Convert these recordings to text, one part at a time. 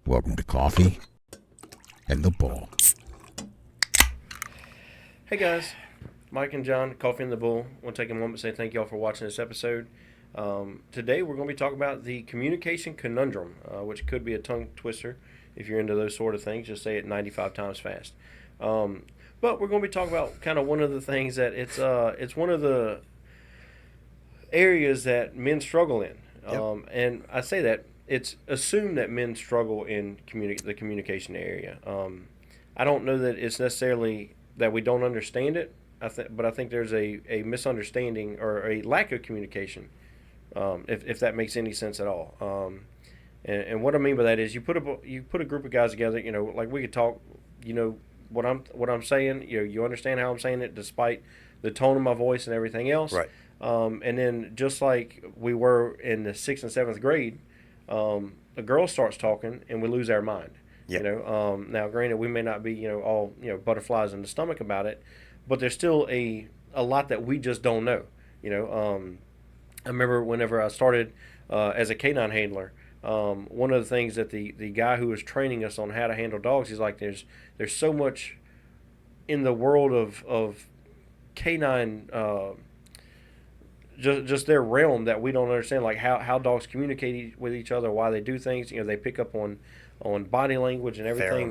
Welcome to Coffee and the Bull. Hey guys, Mike and John, Coffee and the Bull. I want to take a moment to say thank y'all for watching this episode. Today we're going to be talking about the communication conundrum, which could be a tongue twister if you're into those sort of things. Just say it 95 times fast. But we're going to be talking about kind of one of the things that it's one of the areas that men struggle in. Yep. And I say that it's assumed that men struggle in the communication area. I don't know that it's necessarily that we don't understand it. But I think there's a misunderstanding or a lack of communication, if that makes any sense at all. And what I mean by that is you put a group of guys together. You know, like we could talk. You know what I'm saying. You understand how I'm saying it, despite the tone of my voice and everything else. Right. And then just like we were in the 6th and 7th grade, a girl starts talking and we lose our mind. Yep. You know, now granted we may not be all butterflies in the stomach about it, but there's still a lot that we just don't know. I remember whenever I started as a canine handler, one of the things that the guy who was training us on how to handle dogs, he's like, there's so much in the world of canine, just their realm that we don't understand, like how dogs communicate with each other, why they do things. They pick up on body language and everything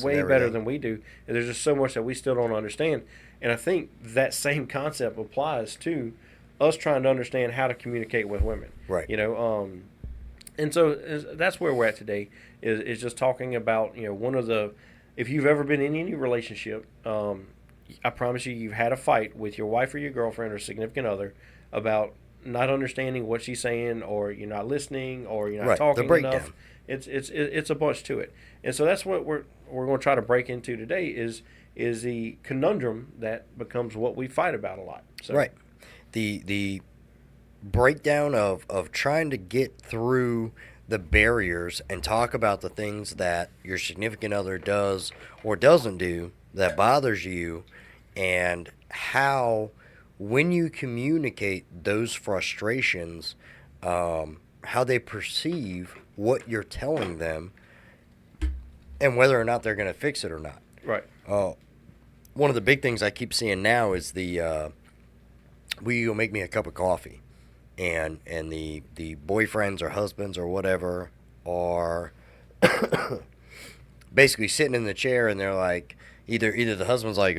way better than we do. And there's just so much that we still don't understand. And I think that same concept applies to us trying to understand how to communicate with women. Right. And so that's where we're at today is just talking about, one of the, if you've ever been in any relationship, I promise you've had a fight with your wife or your girlfriend or significant other about not understanding what she's saying, or you're not listening, or you're not talking enough. It's a bunch to it. And so that's what we're going to try to break into today is the conundrum that becomes what we fight about a lot. So. Right. The breakdown of trying to get through the barriers and talk about the things that your significant other does or doesn't do that bothers you, and how when you communicate those frustrations, how they perceive what you're telling them, and whether or not they're going to fix it or not. Right. One of the big things I keep seeing now is will you go make me a cup of coffee? And the boyfriends or husbands or whatever are basically sitting in the chair, and they're like, either the husband's like,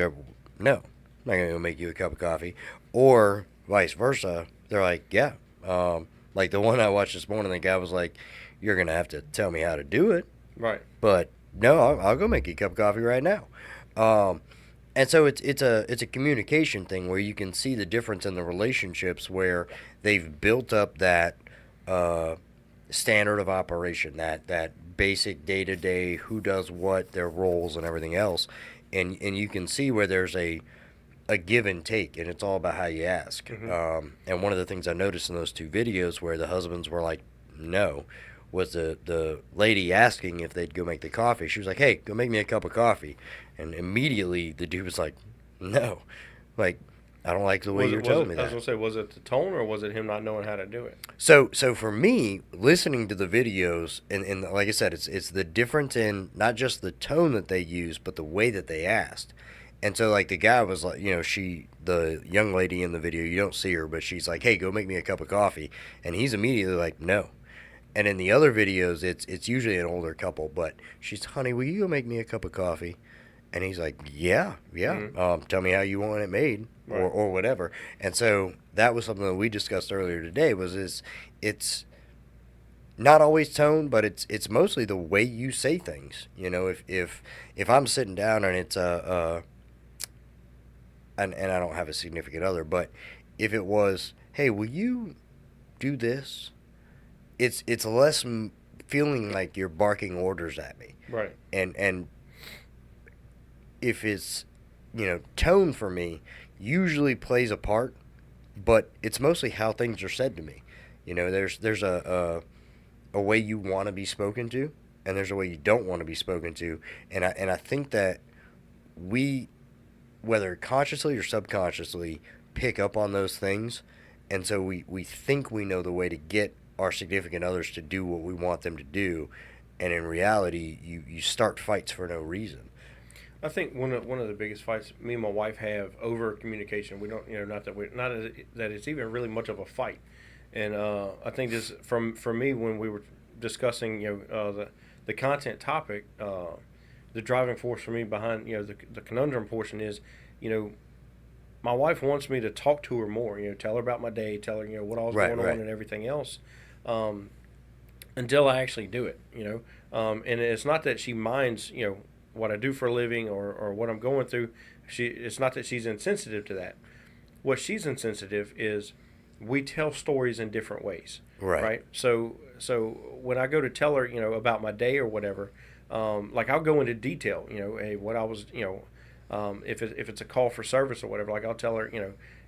no, I'm not going to go make you a cup of coffee, or vice versa. They're like, yeah. Like the one I watched this morning, the guy was like, you're going to have to tell me how to do it. Right. But no, I'll go make you a cup of coffee right now. And so it's a communication thing where you can see the difference in the relationships where they've built up that standard of operation, that basic day-to-day, who does what, their roles and everything else. And you can see where there's a give and take, and it's all about how you ask. Mm-hmm. And one of the things I noticed in those two videos where the husbands were like, no, was the lady asking if they'd go make the coffee. She was like, hey, go make me a cup of coffee. And immediately the dude was like, no. Like, I don't like the way you're telling me that. I was going to say, was it the tone, or was it him not knowing how to do it? So for me, listening to the videos, and like I said, it's the difference in not just the tone that they use, but the way that they asked. And so, like, the guy was like, the young lady in the video, you don't see her, but she's like, hey, go make me a cup of coffee. And he's immediately like, no. And in the other videos, it's usually an older couple, but she's, honey, will you go make me a cup of coffee? And he's like, yeah. Mm-hmm. Tell me how you want it made, right, or whatever. And so that was something that we discussed earlier today. It's not always tone, but it's mostly the way you say things. If I'm sitting down and it's and I don't have a significant other, but if it was, hey, will you do this? It's less feeling like you're barking orders at me. Right. And if it's, tone for me usually plays a part, but it's mostly how things are said to me. There's a way you want to be spoken to, and there's a way you don't want to be spoken to. And I think that we, whether consciously or subconsciously, pick up on those things. And so we think we know the way to get our significant others to do what we want them to do. and in reality, you start fights for no reason. I think one of the biggest fights me and my wife have over communication. We don't, not that it's even really much of a fight. And I think this for me when we were discussing the content topic, the driving force for me behind the conundrum portion is, my wife wants me to talk to her more. Tell her about my day, tell her what all's going on and everything else, until I actually do it. And it's not that she minds what I do for a living or what I'm going through. It's not that she's insensitive to that. What she's insensitive is we tell stories in different ways. Right. So when I go to tell her, about my day or whatever, like I'll go into detail, hey, what I was, if it's a call for service or whatever, like I'll tell her,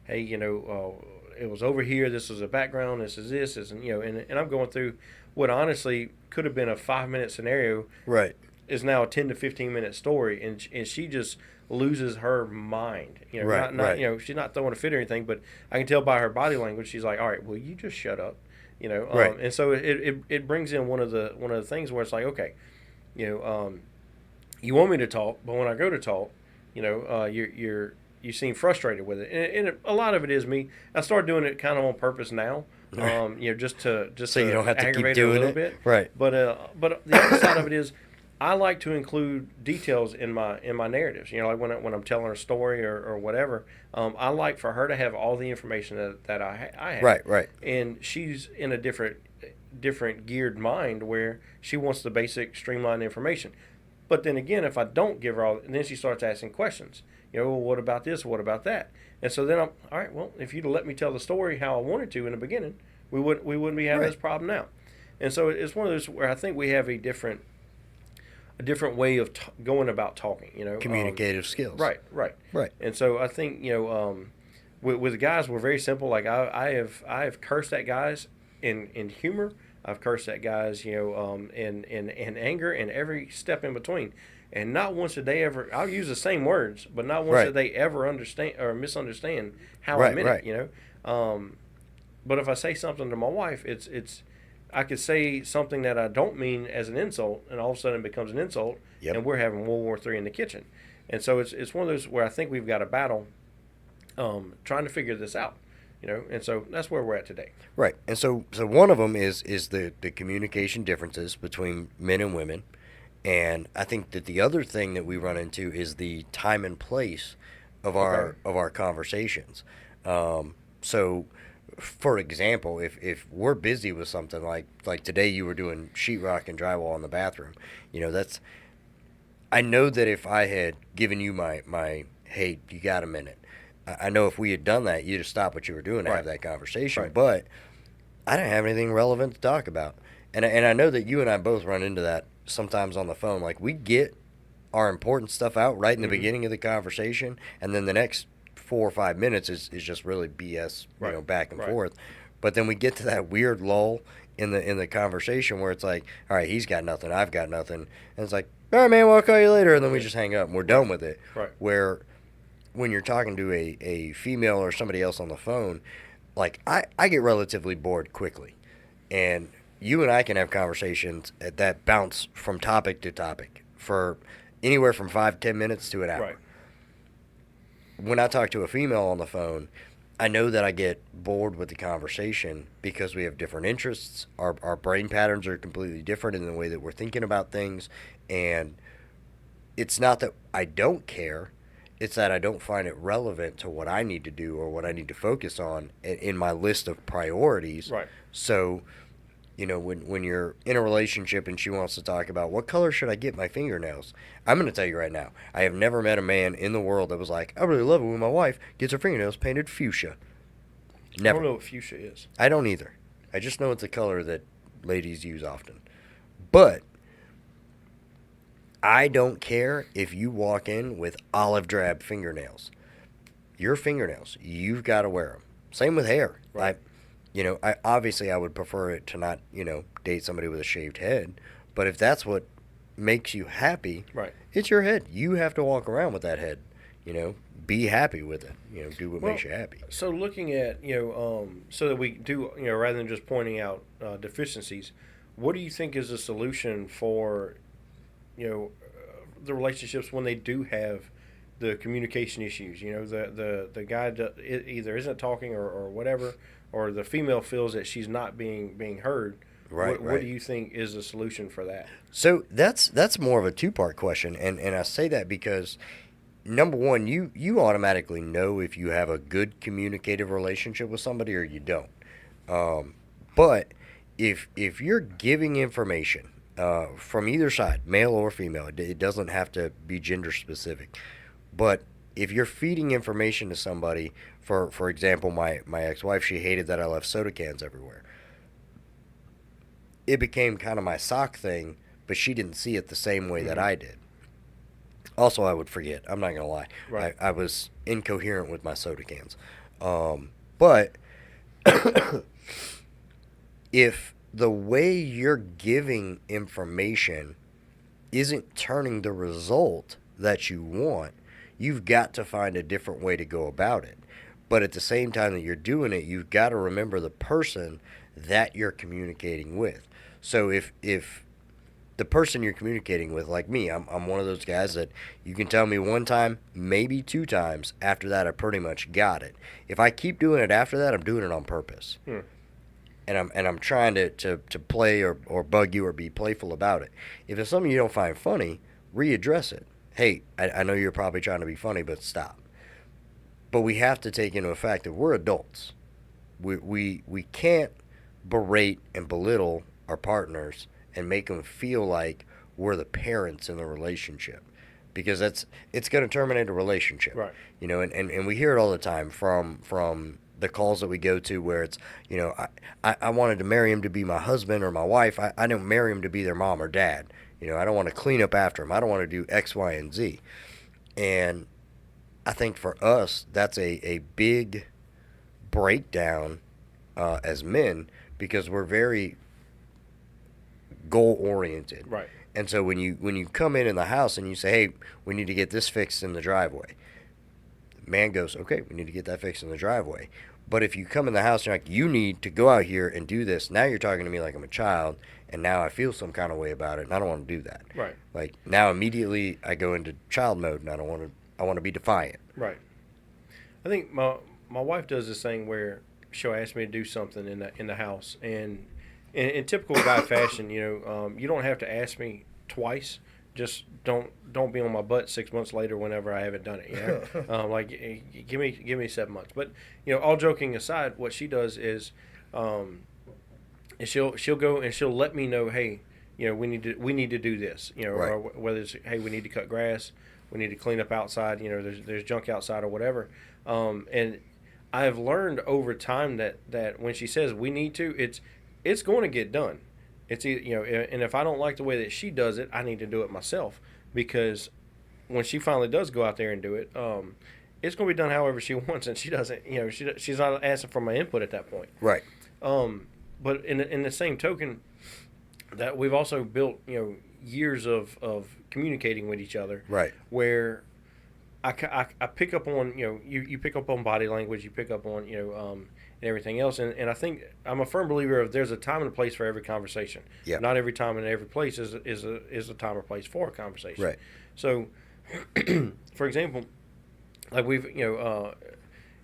hey, it was over here. This was a background. This is this, and and I'm going through what honestly could have been a 5-minute scenario. Right. Is now a 10 to 15-minute story, and she just loses her mind. Not she's not throwing a fit or anything, but I can tell by her body language she's like, all right, well, you just shut up, Right. And so it brings in one of the things where it's like, okay, you want me to talk, but when I go to talk, you seem frustrated with it, and a lot of it is me. I started doing it kind of on purpose now. Just so you don't have to keep doing it a little it. bit, Right. But the other side of it is, I like to include details in my narratives. Like when I'm telling a story or whatever, I like for her to have all the information that I have. Right. And she's in a different geared mind where she wants the basic streamlined information. But then again, if I don't give her all, then she starts asking questions. Well, what about this? What about that? And so then I'm all right. Well, if you'd let me tell the story how I wanted to in the beginning, we wouldn't be having this problem now. And so it's one of those where I think we have a different way of going about talking, Communicative skills. Right. And so I think, with the guys, we're very simple. Like I have cursed at guys in humor. I've cursed at guys, in anger and every step in between. And not once did they ever, I'll use the same words, but not once did they ever understand or misunderstand how I meant it, But if I say something to my wife, it's I could say something that I don't mean as an insult, and all of a sudden it becomes an insult, and we're having World War III in the kitchen. And so it's one of those where I think we've got a battle trying to figure this out, and so that's where we're at today. Right. And so one of them is the communication differences between men and women. And I think that the other thing that we run into is the time and place of our conversations. So, for example, if we're busy with something like today, you were doing sheetrock and drywall in the bathroom. I know that if I had given you my hey, you got a minute, I know if we had done that, you'd have stopped what you were doing to have that conversation. Right. But I didn't have anything relevant to talk about, and I know that you and I both run into that sometimes on the phone. Like, we get our important stuff out right in the beginning of the conversation, and then the next 4 or 5 minutes is just really BS, back and forth. But then we get to that weird lull in the conversation where it's like, all right, he's got nothing, I've got nothing, and it's like, all right, man, well, I'll call you later, and then we just hang up and we're done with it. Right. Where when you're talking to a female or somebody else on the phone, like, I get relatively bored quickly, and you and I can have conversations that bounce from topic to topic for anywhere from 5-10 minutes to an hour. Right. When I talk to a female on the phone, I know that I get bored with the conversation because we have different interests. Our brain patterns are completely different in the way that we're thinking about things. And it's not that I don't care. It's that I don't find it relevant to what I need to do or what I need to focus on in my list of priorities. Right. So, when you're in a relationship and she wants to talk about what color should I get my fingernails, I'm going to tell you right now, I have never met a man in the world that was like, I really love it when my wife gets her fingernails painted fuchsia. Never. I don't know what fuchsia is. I don't either. I just know it's a color that ladies use often. But I don't care if you walk in with olive drab fingernails. Your fingernails, you've got to wear them. Same with hair. Right. I would prefer it to not, date somebody with a shaved head. But if that's what makes you happy, right, it's your head. You have to walk around with that head. Be happy with it. Do what makes you happy. So looking at, so that we do, rather than just pointing out deficiencies, what do you think is the solution for, the relationships when they do have the communication issues? The guy either isn't talking or whatever, or the female feels that she's not being heard. Right, What do you think is the solution for that? So that's more of a two-part question, and I say that because number one, you automatically know if you have a good communicative relationship with somebody or you don't. But if you're giving information from either side, male or female, it doesn't have to be gender specific. But if you're feeding information to somebody, for example, my ex-wife, she hated that I left soda cans everywhere. It became kind of my sock thing, but she didn't see it the same way that I did. Also, I would forget. I'm not going to lie. Right. I was incoherent with my soda cans. But if the way you're giving information isn't turning the result that you want, you've got to find a different way to go about it. But at the same time that you're doing it, you've got to remember the person that you're communicating with. So if the person you're communicating with, like me, I'm one of those guys that you can tell me one time, maybe two times. After that, I pretty much got it. If I keep doing it after that, I'm doing it on purpose. And I'm trying to play or bug you or be playful about it. If it's something you don't find funny, readdress it. Hey, I know you're probably trying to be funny, but stop. But we have to take into effect that we're adults. We can't berate and belittle our partners and make them feel like we're the parents in the relationship, because it's going to terminate a relationship. Right. And we hear it all the time from the calls that we go to where it's, I wanted to marry him to be my husband or my wife. I don't marry him to be their mom or dad. I don't want to clean up after him. I don't want to do X, Y, and Z. And I think for us, that's a big breakdown as men, because we're very goal oriented. Right. And so when you come in the house and you say, hey, we need to get this fixed in the driveway, the man goes, okay, we need to get that fixed in the driveway. But if you come in the house and you're like, you need to go out here and do this, now you're talking to me like I'm a child, and now I feel some kind of way about it, and I don't want to do that. Right. Like, now immediately I go into child mode, and I want to be defiant. Right. I think my wife does this thing where she'll ask me to do something in the house, and in typical guy fashion, you don't have to ask me twice. Just don't be on my butt 6 months later whenever I haven't done it. Give me 7 months. But all joking aside, what she does is she'll go and she'll let me know, hey, we need to do this. Right. Or whether it's, hey, we need to cut grass, we need to clean up outside. There's junk outside or whatever. And I have learned over time that when she says we need to, it's going to get done. It's either, and if I don't like the way that she does it, I need to do it myself, because when she finally does go out there and do it, it's going to be done however she wants, and she doesn't, she's not asking for my input at that point. Right. But in the same token, that we've also built, years of communicating with each other. Right. Where I pick up on, you pick up on body language, you pick up on, and everything else. And I think I'm a firm believer of there's a time and a place for every conversation. Yeah. Not every time and every place is a time or place for a conversation. Right. So, for example, like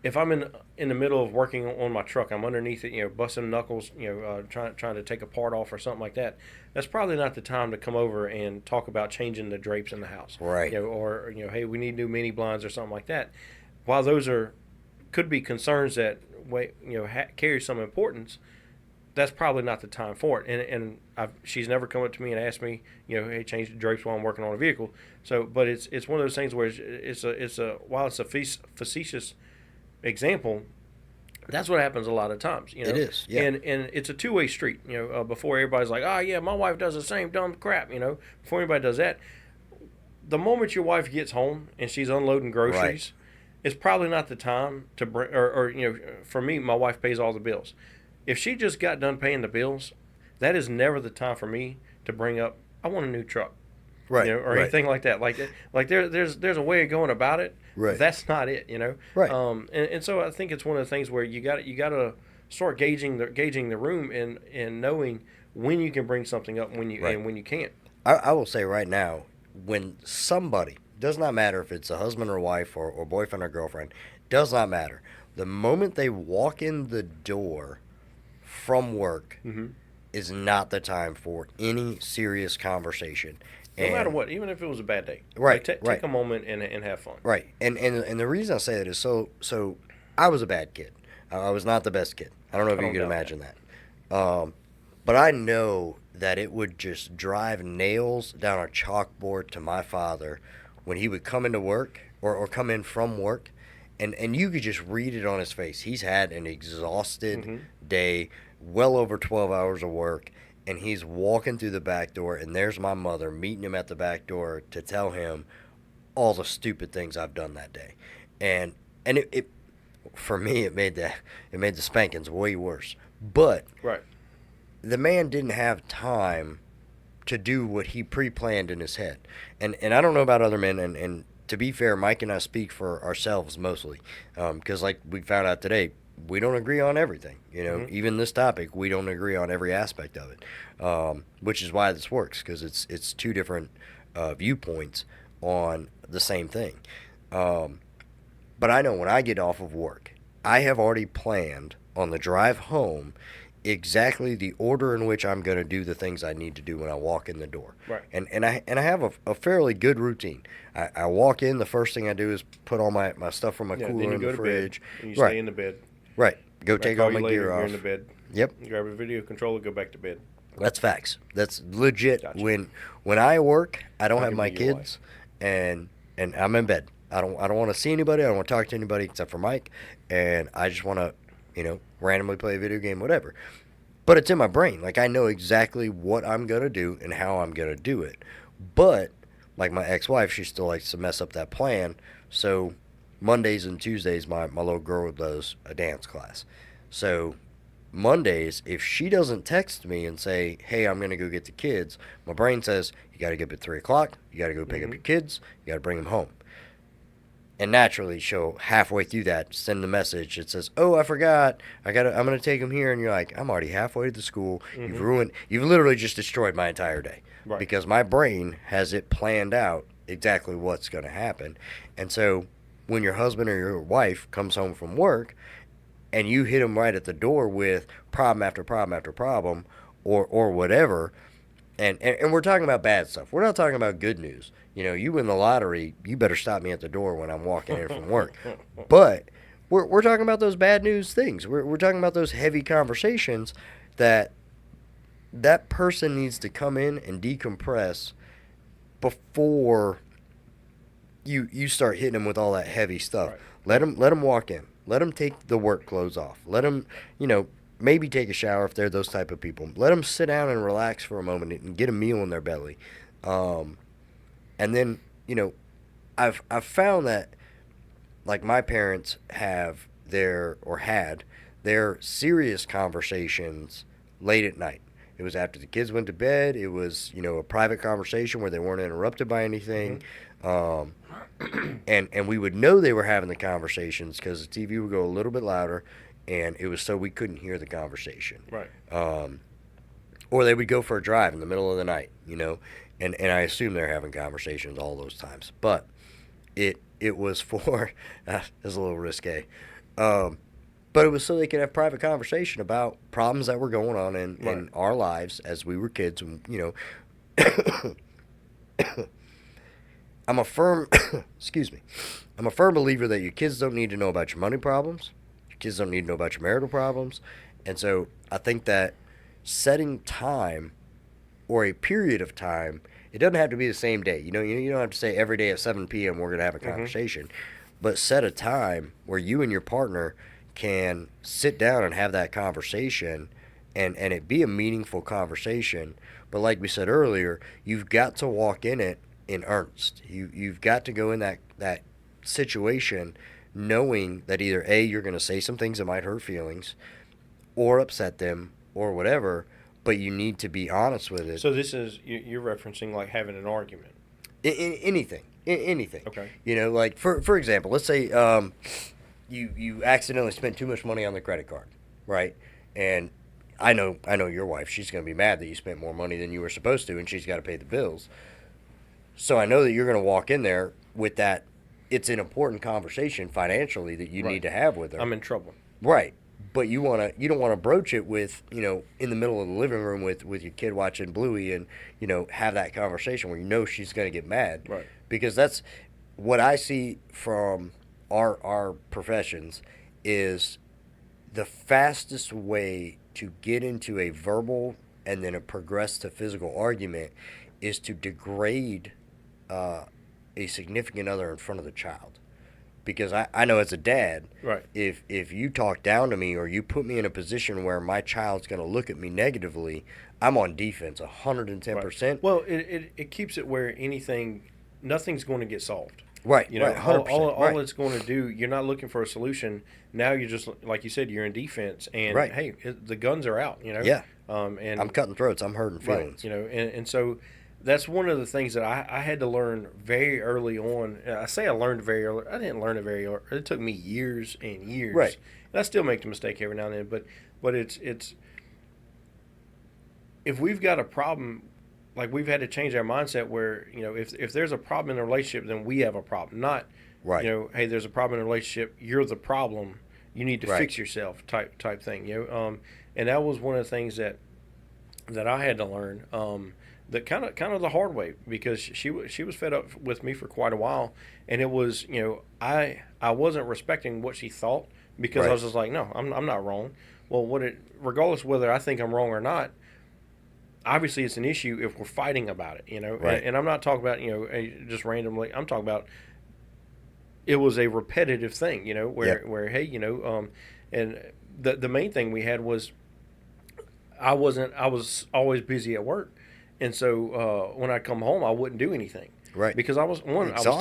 if I'm in the middle of working on my truck, I'm underneath it, busting knuckles, trying to take a part off or something like that. That's probably not the time to come over and talk about changing the drapes in the house. Right. Or hey, we need new mini blinds or something like that. While those could be concerns that carry some importance, that's probably not the time for it. And she's never come up to me and asked me, hey, change the drapes while I'm working on a vehicle. So, but it's one of those things where it's a while it's a facetious example, that's what happens a lot of times. It is, yeah. And it's a two-way street. Before everybody's like, oh yeah, my wife does the same dumb crap. Before anybody does that, the moment your wife gets home and she's unloading groceries. Right. It's probably not the time to bring, or for me, my wife pays all the bills. If she just got done paying the bills, that is never the time for me to bring up, I want a new truck, right, or right. anything like that. Like there's a way of going about it. Right. That's not it, Right. And so I think it's one of the things where you got to start gauging the room and knowing when you can bring something up, Right. and when you can't. I will say right now, when somebody, does not matter if it's a husband or wife or boyfriend or girlfriend, does not matter. The moment they walk in the door from work Mm-hmm. is not the time for any serious conversation. No matter what, even if it was a bad day, Right, Like, right. take a moment and have fun. Right, and the reason I say that is so I was a bad kid. I was not the best kid. I don't know if I you don't can doubt imagine that. But I know that it would just drive nails down a chalkboard to my father when he would come into work or come in from work, and you could just read it on his face. He's had an exhausted Mm-hmm. day, well over 12 hours of work, and he's walking through the back door, and there's my mother meeting him at the back door to tell him all the stupid things I've done that day, and it for me it made the spankings way worse. But Right. the man didn't have time to do what he pre-planned in his head, and I don't know about other men, and to be fair, Mike and I speak for ourselves mostly, because like we found out today, we don't agree on everything. Mm-hmm. Even this topic, we don't agree on every aspect of it, which is why this works, because it's two different viewpoints on the same thing. But I know when I get off of work, I have already planned on the drive home exactly the order in which I'm going to do the things I need to do when I walk in the door. Right. And I have a fairly good routine. I walk in, the first thing I do is put all my stuff from my Yeah. cooler Then you in go the to fridge. bed. And you Right. stay in the bed. Right. Go I take call all you my later, gear you're off. in the bed. Yep. Grab a video controller, go back to bed. That's facts. That's legit. Gotcha. When I work, I don't I have can my be your kids, and I'm in bed. I don't want to see anybody. I don't want to talk to anybody except for Mike, and I just want to, randomly play a video game, whatever. But it's in my brain. Like I know exactly what I'm gonna do and how I'm gonna do it. But like my ex-wife, she still likes to mess up that plan. So Mondays and Tuesdays, my little girl does a dance class. So Mondays, if she doesn't text me and say, "Hey, I'm gonna go get the kids," my brain says, "You got to get up at 3 o'clock. You got to go pick up Mhm. your kids. You got to bring them home." And naturally, she'll halfway through that send the message. It says, "Oh, I forgot. I'm gonna take them here." And you're like, "I'm already halfway to the school. You've literally just destroyed my entire day." Right. Because my brain has it planned out exactly what's gonna happen. And so when your husband or your wife comes home from work and you hit them right at the door with problem after problem after problem, or whatever, and we're talking about bad stuff. We're not talking about good news. You win the lottery, you better stop me at the door when I'm walking in from work. But we're talking about those bad news things. We're talking about those heavy conversations that person needs to come in and decompress before you start hitting them with all that heavy stuff. Right. Let them walk in. Let them take the work clothes off. Let them, maybe take a shower if they're those type of people. Let them sit down and relax for a moment and get a meal in their belly. And then, I've found that, like, my parents had their serious conversations late at night. It was after the kids went to bed. It was, a private conversation where they weren't interrupted by anything. And we would know they were having the conversations because the TV would go a little bit louder, and it was so we couldn't hear the conversation. Right. Or they would go for a drive in the middle of the night, and I assume they're having conversations all those times. But it was for, it's a little risque, but it was so they could have private conversation about problems that were going on in our lives as we were kids. And, I'm a firm, excuse me, I'm a firm believer that your kids don't need to know about your money problems. Your kids don't need to know about your marital problems. And so I think that setting time or a period of time, it doesn't have to be the same day. You don't have to say every day at 7 p.m. we're going to have a conversation. But set a time where you and your partner can sit down and have that conversation and it be a meaningful conversation. But like we said earlier, you've got to walk in it in earnest. You've got to go in that situation knowing that either A, you're going to say some things that might hurt feelings or upset them or whatever, but you need to be honest with it. So this is, you're referencing like having an argument. Anything. Okay. Like for example, let's say you accidentally spent too much money on the credit card, right? And I know your wife. She's going to be mad that you spent more money than you were supposed to, and she's got to pay the bills. So I know that you're going to walk in there with that. It's an important conversation financially that you need to have with her. I'm in trouble. Right. But you don't want to broach it with, in the middle of the living room with your kid watching Bluey and, have that conversation where she's going to get mad. Right. Because that's what I see from our professions is the fastest way to get into a verbal and then a progress to physical argument is to degrade a significant other in front of the child. Because I know as a dad, right, if you talk down to me or you put me in a position where my child's going to look at me negatively, I'm on defense 110%. Right. Well, it keeps it where nothing's going to get solved. Right, right, 100%. All it's going to do, you're not looking for a solution. Now you're just, like you said, you're in defense. And, hey, the guns are out, Yeah. And I'm cutting throats. I'm hurting feelings. Right, and so that's one of the things that I had to learn very early on. I say I learned very early. I didn't learn it very early. It took me years and years. Right. And I still make the mistake every now and then. But it's if we've got a problem, like we've had to change our mindset where, if there's a problem in a relationship, then we have a problem. Not, right. Hey, there's a problem in a relationship. You're the problem. You need to right. fix yourself type thing. And that was one of the things that I had to learn. That kind of the hard way, because she was fed up with me for quite a while, and it was I wasn't respecting what she thought, because right. I was just like, no, I'm not wrong. Well, regardless whether I think I'm wrong or not, obviously it's an issue if we're fighting about it, Right. And I'm not talking about just randomly. I'm talking about it was a repetitive thing, where hey, and the main thing we had was I was always busy at work. And so when I come home, I wouldn't do anything. Right. Because I was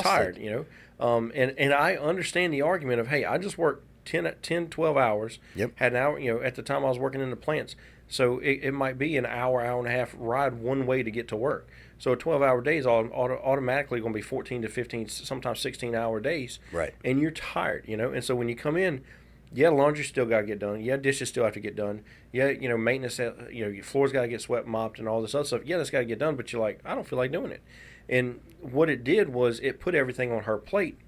tired, and I understand the argument of, hey, I just worked 10, 12 hours. Yep. Had an hour, at the time I was working in the plants. So it might be an hour and a half ride one way to get to work. So a 12-hour day is automatically going to be 14 to 15, sometimes 16-hour days. Right. And you're tired, And so when you come in, yeah, laundry still got to get done. Yeah, dishes still have to get done. Yeah, maintenance, your floor's got to get swept, mopped, and all this other stuff. Yeah, that's got to get done, but you're like, I don't feel like doing it. And what it did was it put everything on her plate,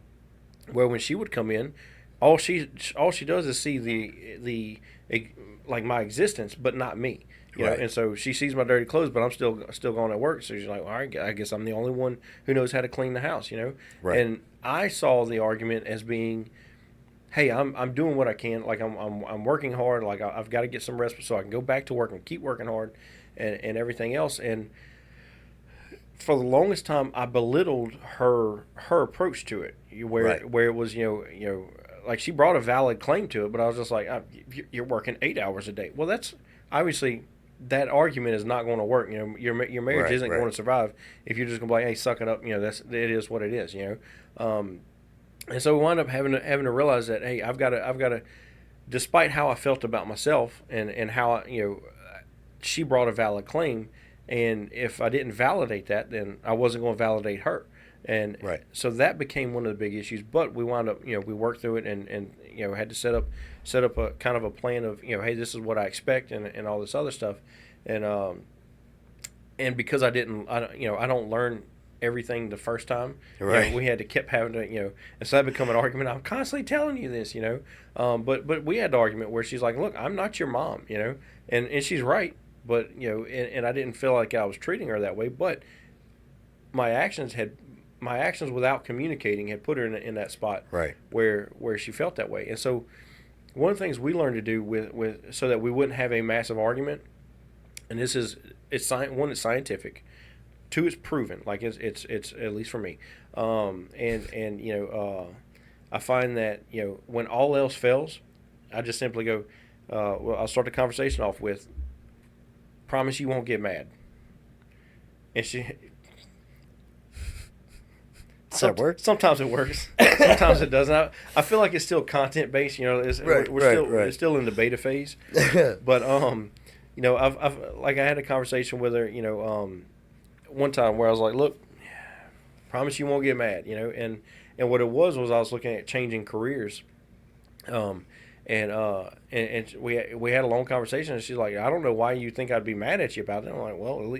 where when she would come in, all she does is see the like my existence, but not me. Right. And so she sees my dirty clothes, but I'm still going to work. So she's like, all right, I guess I'm the only one who knows how to clean the house. Right. And I saw the argument as being, hey, I'm doing what I can. Like I'm working hard. Like I've got to get some rest so I can go back to work and keep working hard, and everything else. And for the longest time, I belittled her approach to it, where it was like she brought a valid claim to it, but I was just like, you're working 8 hours a day. Well, that's obviously that argument is not going to work. Your marriage isn't going to survive if you're just going to be like, hey, suck it up. It is what it is. And so we wound up having to realize that, hey, I've got to, despite how I felt about myself and how she brought a valid claim, and if I didn't validate that, then I wasn't going to validate her, and so that became one of the big issues. But we wound up, we worked through it, and had to set up a kind of a plan of, hey, this is what I expect, and all this other stuff, and because I don't learn everything the first time. Right. We had to keep having to, and so that become an argument. I'm constantly telling you this, but we had the argument where she's like, look, I'm not your mom, and she's right, but, and I didn't feel like I was treating her that way, but my actions without communicating had put her in that spot where she felt that way. And so one of the things we learned to do with so that we wouldn't have a massive argument, and it's scientific. Two, it's proven. Like it's at least for me. I find that when all else fails, I just simply go. Well, I'll start the conversation off with, "Promise you won't get mad." And she. Does that work? Sometimes it works. Sometimes it doesn't. I feel like it's still content based. We're still in the beta phase. But I had a conversation with her. One time where I was like, look, promise you won't get mad, and what it was I was looking at changing careers, and and we had a long conversation, and she's like, I don't know why you think I'd be mad at you about it. I'm like, well,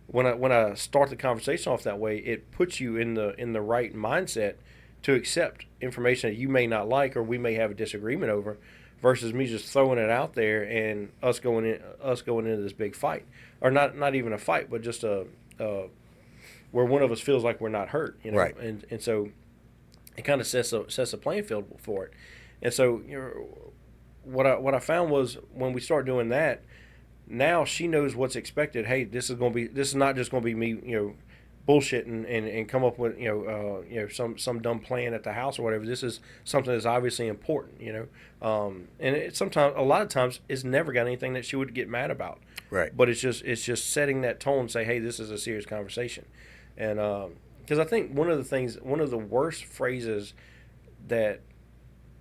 when I start the conversation off that way, it puts you in the right mindset to accept information that you may not like or we may have a disagreement over, versus me just throwing it out there and us going into this big fight, or not even a fight, but just a where one of us feels like we're not hurt, you know, Right. and so it kind of sets a playing field for it. And so, you know, what I found was when we start doing that, now she knows what's expected. Hey, this is not just gonna be me, you know, bullshitting and come up with some dumb plan at the house or whatever. This is something that's obviously important, you know. And a lot of times it's never got anything that she would get mad about. Right. But it's just setting that tone. Say, hey, this is a serious conversation, and because I think one of the worst phrases that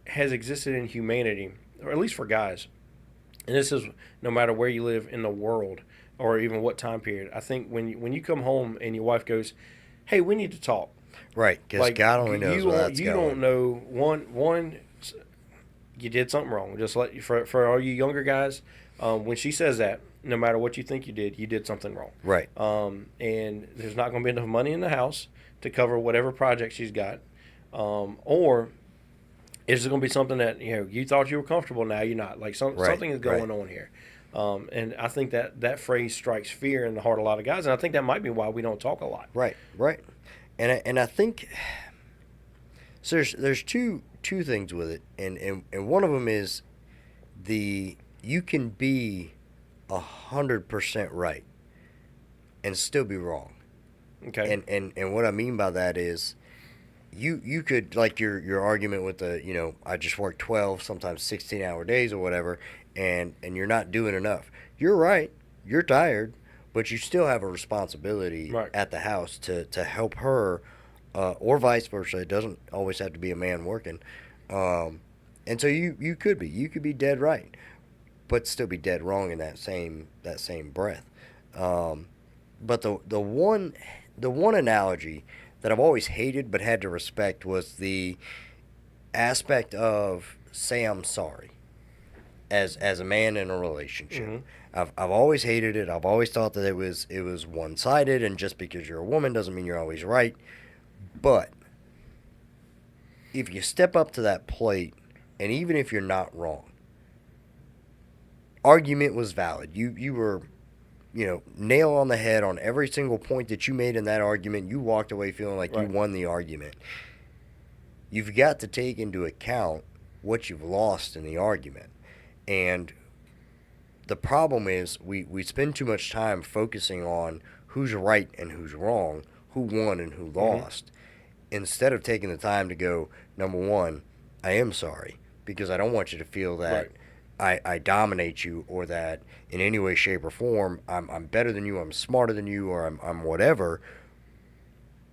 has existed in humanity, or at least for guys, and this is no matter where you live in the world or even what time period. I think when you come home and your wife goes, "Hey, we need to talk." Right, because Like, God only knows where that's you going. don't know one you did something wrong. Just let for all you younger guys, when she says that, no matter what you think you did something wrong. Right. And there's not going to be enough money in the house to cover whatever project she's got, or is it going to be something that you thought you were comfortable, now you're not? Like something is going on here. And I think that phrase strikes fear in the heart of a lot of guys, and I think that might be why we don't talk a lot. Right. And I think so there's two things with it, and one of them is you can be 100% right and still be wrong. Okay. And what I mean by that is you could, like your argument with I just work 12, sometimes 16-hour days or whatever, and you're not doing enough. You're right. You're tired, but you still have a responsibility at the house to help her, or vice versa. It doesn't always have to be a man working. And so you could be dead right, but still be dead wrong in that same breath. But the one analogy that I've always hated but had to respect was the aspect of say I'm sorry as a man in a relationship. Mm-hmm. I've always hated it. I've always thought that it was one-sided, and just because you're a woman doesn't mean you're always right. But if you step up to that plate, and even if you're not wrong, argument was valid. You were nail on the head on every single point that you made in that argument. You walked away feeling like you won the argument. You've got to take into account what you've lost in the argument. And the problem is we spend too much time focusing on who's right and who's wrong, who won and who lost, instead of taking the time to go, number one, I am sorry, because I don't want you to feel that I dominate you, or that in any way, shape, or form I'm better than you, I'm smarter than you, or I'm whatever.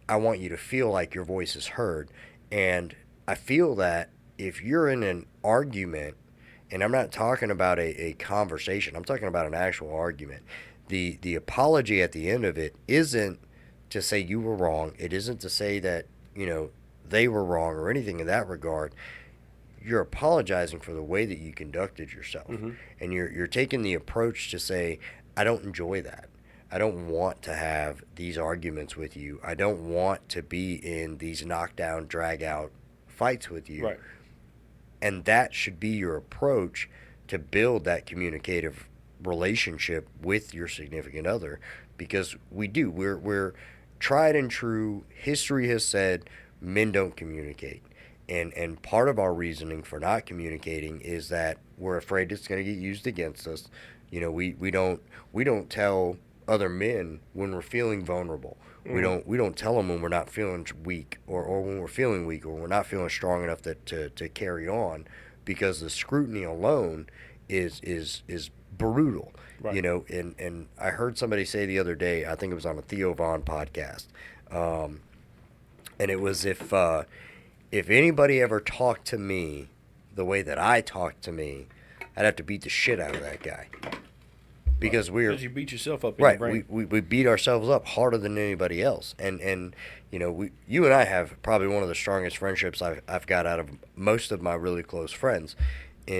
I want you to feel like your voice is heard. And I feel that if you're in an argument, and I'm not talking about a conversation, I'm talking about an actual argument, the apology at the end of it isn't to say you were wrong. It isn't to say that they were wrong or anything in that regard. You're apologizing for the way that you conducted yourself. Mm-hmm. And you're taking the approach to say, I don't enjoy that. I don't want to have these arguments with you. I don't want to be in these knockdown, drag-out fights with you. Right. And that should be your approach to build that communicative relationship with your significant other, because we're tried and true. History has said men don't communicate. And part of our reasoning for not communicating is that we're afraid it's going to get used against us. We don't tell other men when we're feeling vulnerable. Mm-hmm. We don't tell them when we're not feeling weak, or when we're feeling weak, or we're not feeling strong enough to carry on, because the scrutiny alone is brutal. Right. And I heard somebody say the other day, I think it was on a Theo Vaughn podcast, and it was if anybody ever talked to me the way that I talk to me, I'd have to beat the shit out of that guy. Because you beat yourself up in your brain. We beat ourselves up harder than anybody else. And you and I have probably one of the strongest friendships I've got out of most of my really close friends.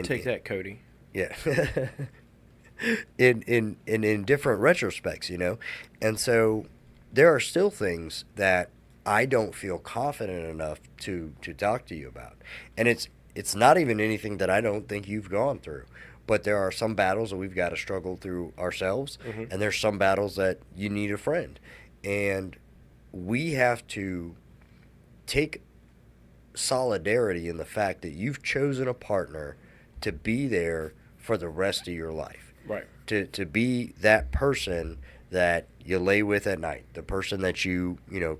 Take that, Cody. Yeah. in different retrospects, you know? And so there are still things that I don't feel confident enough to talk to you about. And it's not even anything that I don't think you've gone through. But there are some battles that we've got to struggle through ourselves, and there's some battles that you need a friend. And we have to take solidarity in the fact that you've chosen a partner to be there for the rest of your life. Right. To be that person that you lay with at night, the person that you know,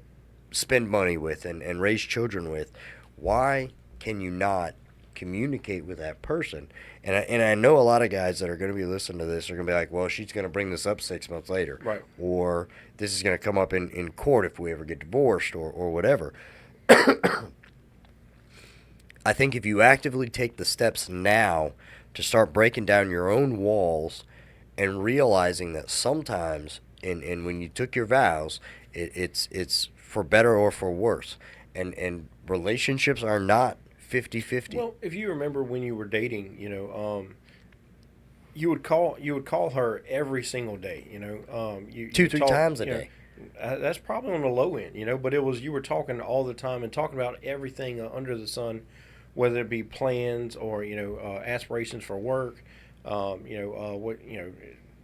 spend money with and raise children with. Why can you not communicate with that person? And I know a lot of guys that are going to be listening to this are going to be like, well, she's going to bring this up 6 months later. Right. Or this is going to come up in court if we ever get divorced or whatever. I think if you actively take the steps now to start breaking down your own walls and realizing that sometimes, and when you took your vows, it's for better or for worse. And relationships are not 50-50. Well, if you remember when you were dating, you know, you would call her every single day, you know. Two, 3 times a day. That's probably on the low end, you know, but you were talking all the time and talking about everything under the sun, whether it be plans or, you know, aspirations for work, what, you know,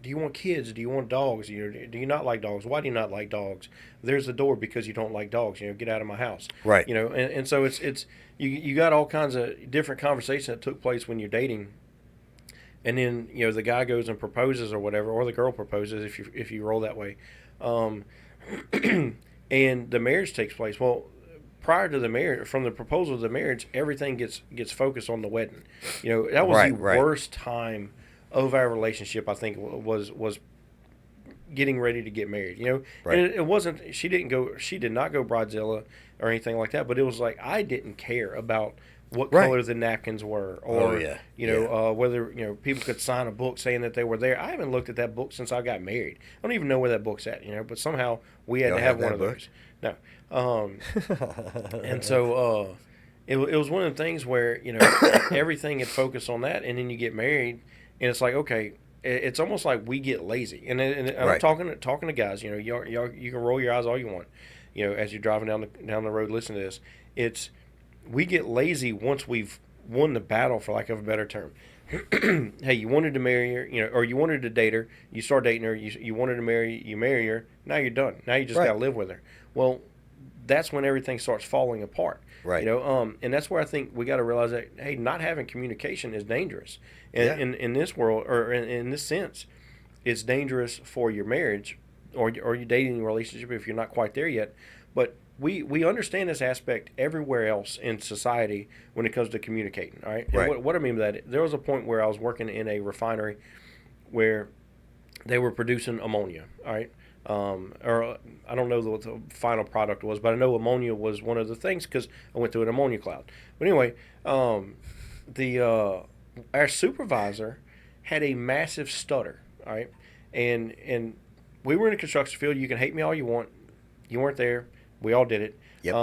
do you want kids? Do you want dogs? You know, do you not like dogs? Why do you not like dogs? There's the door because you don't like dogs. You know, get out of my house. Right. You know, and so it's you got all kinds of different conversations that took place when you're dating, and then, you know, the guy goes and proposes or whatever, or the girl proposes if you roll that way, and the marriage takes place. Well, prior to the marriage, from the proposal to the marriage, everything gets focused on the wedding. You know, that was the worst time of our relationship. I think was getting ready to get married. You know, and it wasn't. She did not go bridezilla or anything like that. But it was like, I didn't care about what color the napkins were, or whether, you know, people could sign a book saying that they were there. I haven't looked at that book since I got married. I don't even know where that book's at. You know, but somehow we had to have one of those. No. And so it was one of the things where, you know, everything had focused on that, and then you get married, and it's like, okay, it's almost like we get lazy. And I'm talking to guys, you know, you can roll your eyes all you want, you know, as you're driving down the road listening to this. We get lazy once we've won the battle, for lack of a better term. Hey, you wanted to marry her, you know, or you wanted to date her, you start dating her, you wanted to marry her, now you're done. Now you just got to live with her. Well, that's when everything starts falling apart. Right. You know, and that's where I think we got to realize that, hey, not having communication is dangerous. And in this world, or in this sense, it's dangerous for your marriage or your dating relationship if you're not quite there yet. But we understand this aspect everywhere else in society when it comes to communicating. All right. And what I mean by that, there was a point where I was working in a refinery where they were producing ammonia. All right. Or I don't know what the final product was, but I know ammonia was one of the things because I went through an ammonia cloud. But anyway, our supervisor had a massive stutter. All right. And we were in a construction field. You can hate me all you want. You weren't there. We all did it. Yep.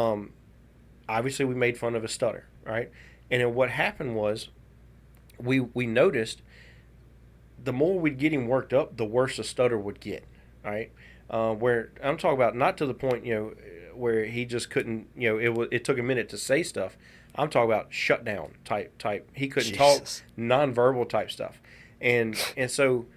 Obviously, we made fun of his stutter, right? And then what happened was we noticed the more we'd get him worked up, the worse the stutter would get, right? Where I'm talking about, not to the point, you know, where he just couldn't, you know, it took a minute to say stuff. I'm talking about shutdown type. He couldn't talk, nonverbal type stuff. And so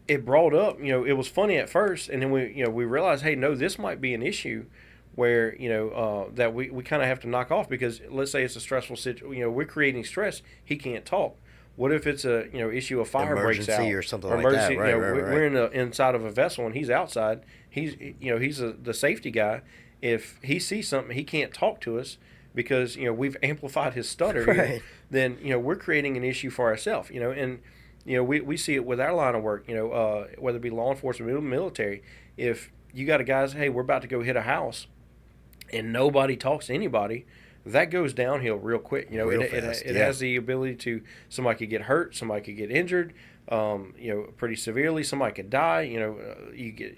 it brought up, you know, it was funny at first, and then we realized, hey, no, this might be an issue where, you know, that we kind of have to knock off, because let's say it's a stressful situation, you know, we're creating stress, he can't talk. What if it's a, you know, issue of fire breaks out or something like that? Right, you know, right. We're inside of a vessel and he's outside. He's the safety guy. If he sees something, he can't talk to us because, you know, we've amplified his stutter. Right. Then, you know, we're creating an issue for ourselves. You know, and you know, we see it with our line of work. You know, whether it be law enforcement or military. If you got a guy's, hey, we're about to go hit a house, and nobody talks to anybody, that goes downhill real quick. You know, it has the ability to, somebody could get hurt, somebody could get injured, pretty severely. Somebody could die. You get,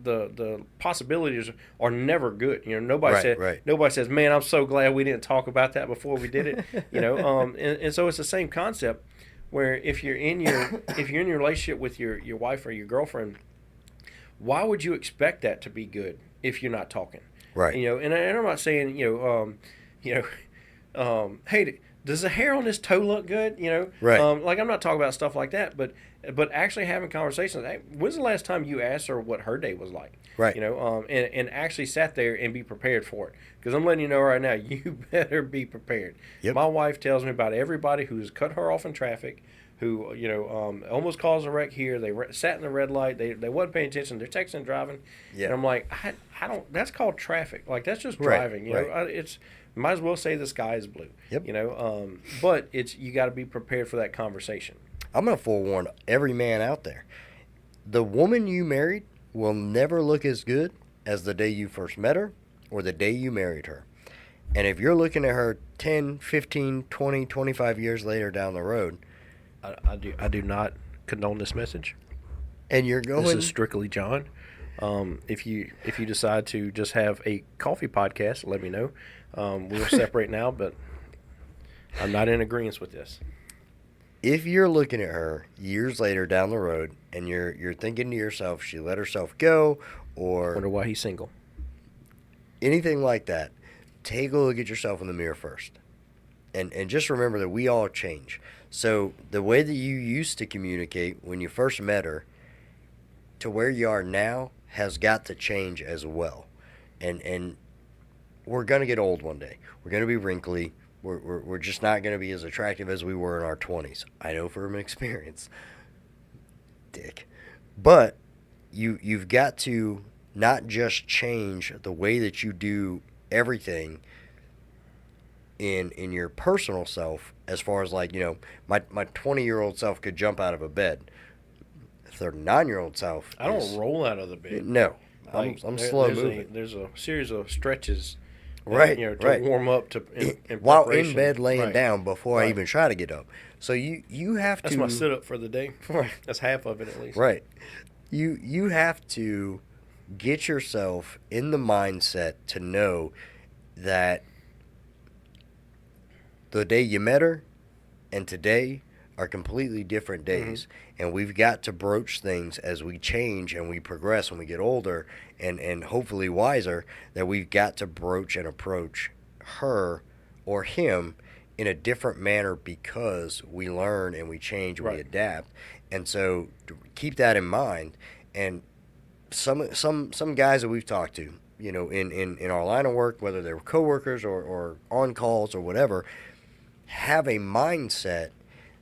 the possibilities are never good. Nobody says, man, I'm so glad we didn't talk about that before we did it. And so it's the same concept where if you're in your relationship with your wife or your girlfriend, why would you expect that to be good if you're not talking? Right. And I'm not saying, hey, does the hair on this toe look good? Right. Like, I'm not talking about stuff like that, but actually having conversations. Hey, when's the last time you asked her what her day was like? Right. And actually sat there and be prepared for it. Because I'm letting you know right now, you better be prepared. Yep. My wife tells me about everybody who's cut her off in traffic, who almost caused a wreck here. They sat in the red light. They wasn't paying attention. They're texting and driving. Yeah. And I'm like, I don't. That's called traffic. Like, that's just Right, driving. right. It's might as well say the sky is blue. Yep. But you got to be prepared for that conversation. I'm going to forewarn every man out there. The woman you married will never look as good as the day you first met her or the day you married her. And if you're looking at her 10, 15, 20, 25 years later down the road, I do not condone this message. and you're going... This is strictly John. If you decide to just have a coffee podcast, let me know. We'll separate now, but I'm not in agreement with this. If you're looking at her years later down the road and you're thinking to yourself, she let herself go, or Wonder why he's single. anything like that, take a look at yourself in the mirror first. And just remember that we all change. So the way that you used to communicate when you first met her to where you are now has got to change as well. And we're going to get old one day. We're going to be wrinkly. We're just not going to be as attractive as we were in our 20s. I know from experience. Dick. But you've got to not just change the way that you do everything in your personal self, as far as like, my 20-year-old self could jump out of a bed. 39-year-old self, I don't roll out of the bed. No, I'm slow there's moving. There's a series of stretches, Right, to right. warm up to While in preparation. bed laying Right. down before I Right. even try to get up. So you have That's to... my sit up for the day. Right. That's half of it at least. Right. You have to get yourself in the mindset to know that the day you met her and today are completely different days. Mm-hmm. And we've got to broach things as we change and we progress when we get older and hopefully wiser, that we've got to broach and approach her or him in a different manner because we learn and we change and Right. we adapt. And so keep that in mind. And some guys that we've talked to, in our line of work, whether they're coworkers or on calls or whatever, have a mindset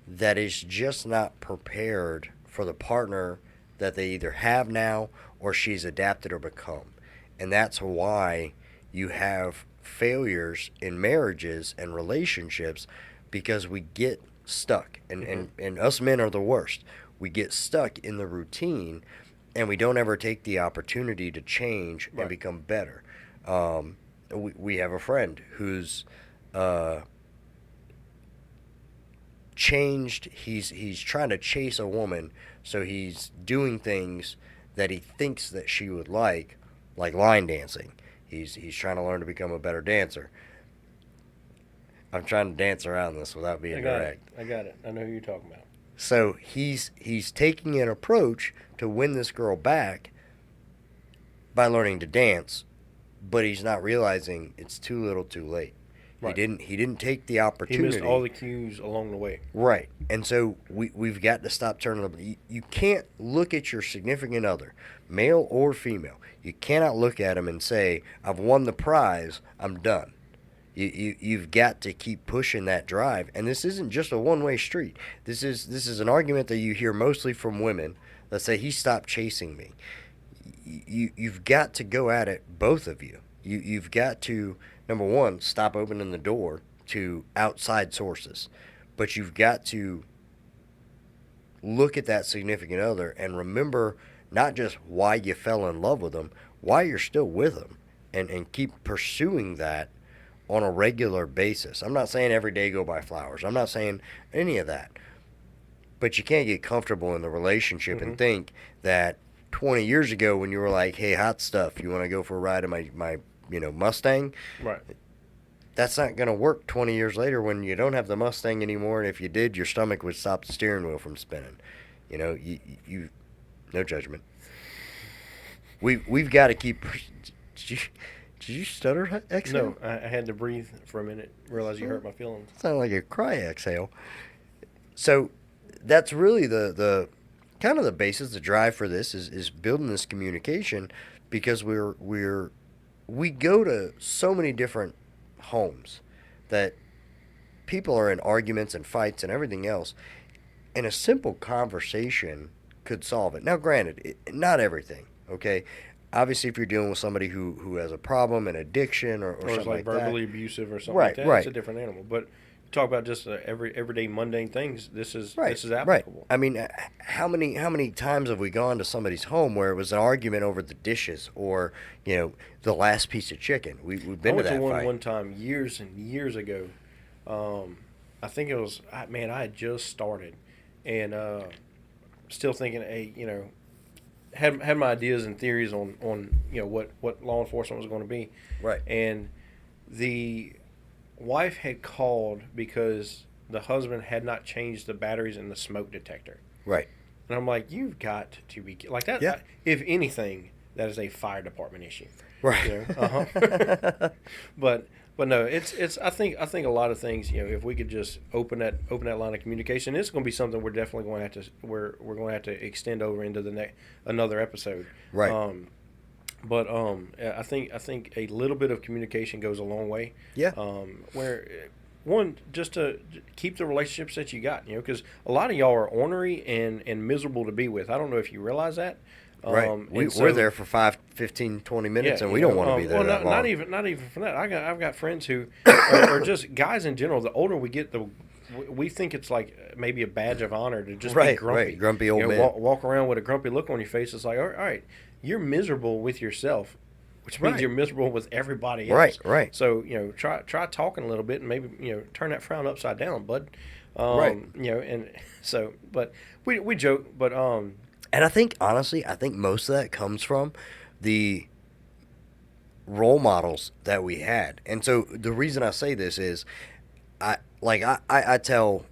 that is just not prepared for the partner that they either have now or she's adapted or become. And that's why you have failures in marriages and relationships, because we get stuck. And us men are the worst. We get stuck in the routine and we don't ever take the opportunity to change and Right. become better. We have a friend who's changed. He's trying to chase a woman, so he's doing things that he thinks that she would like line dancing. He's trying to learn to become a better dancer. I'm trying to dance around this without being direct. I got it. I know who you're talking about. So he's taking an approach to win this girl back by learning to dance, but he's not realizing it's too little too late. Right. He didn't take the He opportunity. missed all the cues along the way. Right. And so we've got to stop turning the... You can't look at your significant other, male or female. You cannot look at them and say, I've won the prize, I'm done. You've got to keep pushing that drive. And this isn't just a one-way street. This is an argument that you hear mostly from women that say, he stopped chasing me. You've got to go at it, both of you. You've got to... Number one, stop opening the door to outside sources. But you've got to look at that significant other and remember not just why you fell in love with them, why you're still with them, and keep pursuing that on a regular basis. I'm not saying every day go buy flowers. I'm not saying any of that. but you can't get comfortable in the relationship and think that 20 years ago when you were like, hey, hot stuff, you want to go for a ride in my Mustang? Right. That's not going to work 20 years later when you don't have the Mustang anymore, and if you did, your stomach would stop the steering wheel from spinning. You no judgment. We've got to keep. Did you stutter exhale? No, I had to breathe for a minute. Realize you hurt my feelings. Sounded like a cry exhale. So that's really the kind of the basis, the drive for this is building this communication, because we go to so many different homes that people are in arguments and fights and everything else, and a simple conversation could solve it. Now, granted, not everything, okay? Obviously, if you're dealing with somebody who has a problem, an addiction, or Or something it's like verbally that. abusive or something Right, like that, right. it's a different animal. But talk about just everyday mundane things. This is Right, applicable. right. I mean, how many times have we gone to somebody's home where it was an argument over the dishes, or the last piece of chicken? We've been I went to that to fight. one time years and years ago. I think it was I had just started, and still thinking, hey, had my ideas and theories on what law enforcement was going to be. Right. And the wife had called because the husband had not changed the batteries in the smoke detector. Right. And I'm like, you've got to be like that. Yeah. If anything, that is a fire department issue. Right. But no, it's I think a lot of things, if we could just open that line of communication, it's going to be something we're definitely going to have to we're going to have to extend over into the another episode. Right. I think a little bit of communication goes a long way. Yeah. Where one, just to keep the relationships that you got, because a lot of y'all are ornery and miserable to be with. I don't know if you realize that. Right. We're there for 5, 15, 20 minutes, and we don't want to be there that long. Not even from that. I've got friends who are just guys in general. The older we get, we think it's like maybe a badge of honor to just be grumpy. Right, grumpy old man. Walk around with a grumpy look on your face. It's like, all right, you're miserable with yourself, which means you're miserable with everybody else. Right. So try talking a little bit and maybe turn that frown upside down, bud. Right. And so, but we joke, but And I think, honestly, most of that comes from the role models that we had. And so the reason I say this is I tell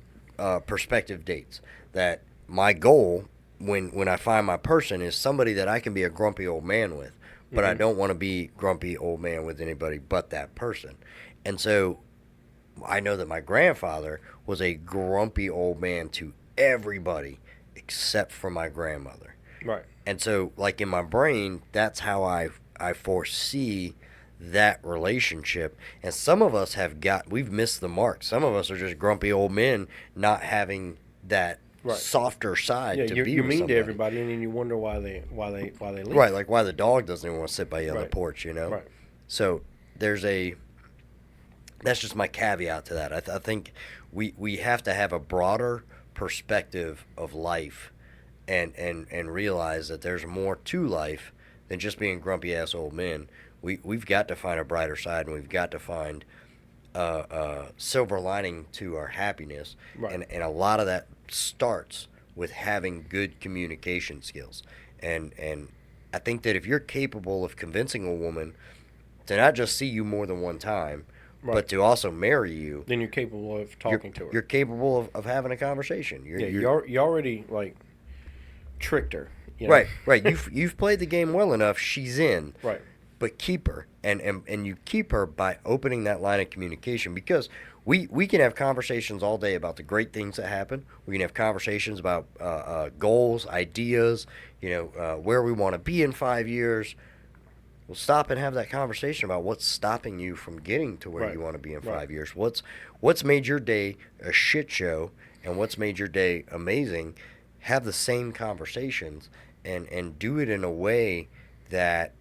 prospective dates that my goal when I find my person is somebody that I can be a grumpy old man with, but I don't want to be grumpy old man with anybody but that person. And so I know that my grandfather was a grumpy old man to everybody except for my grandmother. right. And so, like, in my brain, that's how I foresee that relationship. And some of us we've missed the mark. Some of us are just grumpy old men not having that softer side to be you're with mean somebody. to everybody, and then you wonder why they leave. Right, like why the dog doesn't even want to sit by you on the Right. porch, Right. So that's just my caveat to that. I think we have to have a broader perspective of life and realize that there's more to life than just being grumpy ass old men. We've got to find a brighter side, and we've got to find silver lining to our happiness. Right. And a lot of that starts with having good communication skills. And I think that if you're capable of convincing a woman to not just see you more than one time, but to also marry you, then you're capable of talking to her. You're capable of having a conversation. You already like tricked her. Right. You've played the game well enough. She's in. Right. But keep her, and you keep her by opening that line of communication, because we can have conversations all day about the great things that happen. We can have conversations about goals, ideas, where we want to be in 5 years. We'll stop and have that conversation about what's stopping you from getting to where you want to be in 5 years. What's made your day a shit show, and what's made your day amazing. Have the same conversations and do it in a way that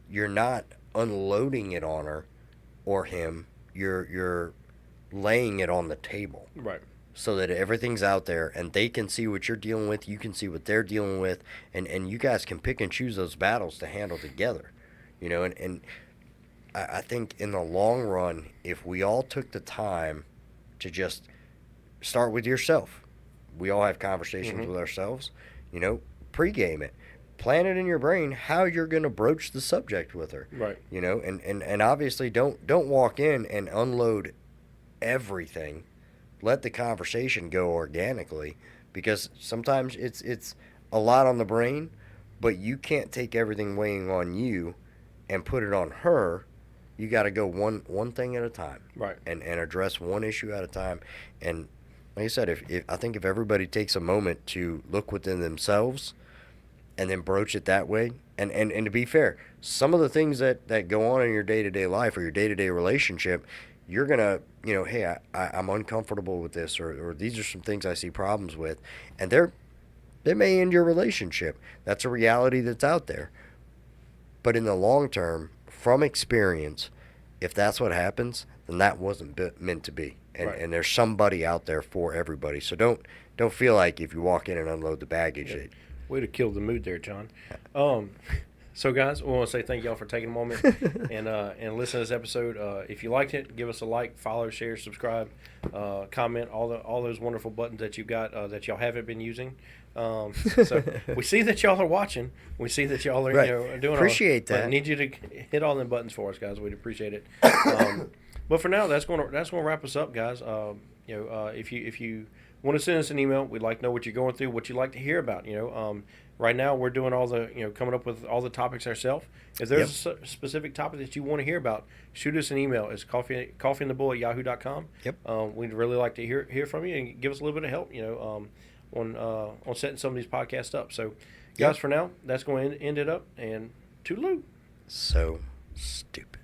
you're not unloading it on her or him. You're laying it on the table. Right. So that everything's out there and they can see what you're dealing with, you can see what they're dealing with, and you guys can pick and choose those battles to handle together. And I think in the long run, if we all took the time to just start with yourself, we all have conversations with ourselves. You know, pregame it. Plan it in your brain how you're going to broach the subject with her. Right. You know, and obviously don't walk in and unload everything. Let the conversation go organically, because sometimes it's a lot on the brain, but you can't take everything weighing on you and put it on her. You got to go one thing at a time. Right. And address one issue at a time. And like I said, if I think if everybody takes a moment to look within themselves and then broach it that way. And to be fair, some of the things that go on in your day-to-day life or your day-to-day relationship, you're going to, you know, hey, I'm uncomfortable with this, or these are some things I see problems with. And they may end your relationship. That's a reality that's out there. But in the long term, from experience, if that's what happens, then that wasn't meant to be. And, Right. and there's somebody out there for everybody. So don't feel like if you walk in and unload the baggage, Yeah. that Way to kill the mood there, John. So guys, we want to say thank y'all for taking a moment and listen to this episode. If you liked it, give us a like, follow, share, subscribe, comment, all those wonderful buttons that you've got that y'all haven't been using. So we see that y'all are watching. We see that y'all are, Right. you know, doing Appreciate all, that. But I need you to hit all them buttons for us, guys. We'd appreciate it. But for now, that's going to wrap us up, guys. If you want to send us an email, we'd like to know what you're going through, what you'd like to hear about. Right now we're doing all the, coming up with all the topics ourselves. If there's a specific topic that you want to hear about, shoot us an email. It's coffeeandthebull@yahoo.com. Yep. We'd really like to hear from you and give us a little bit of help, on setting some of these podcasts up. So, guys, Yep. for now, that's going to end it up, and toodaloo. so stupid.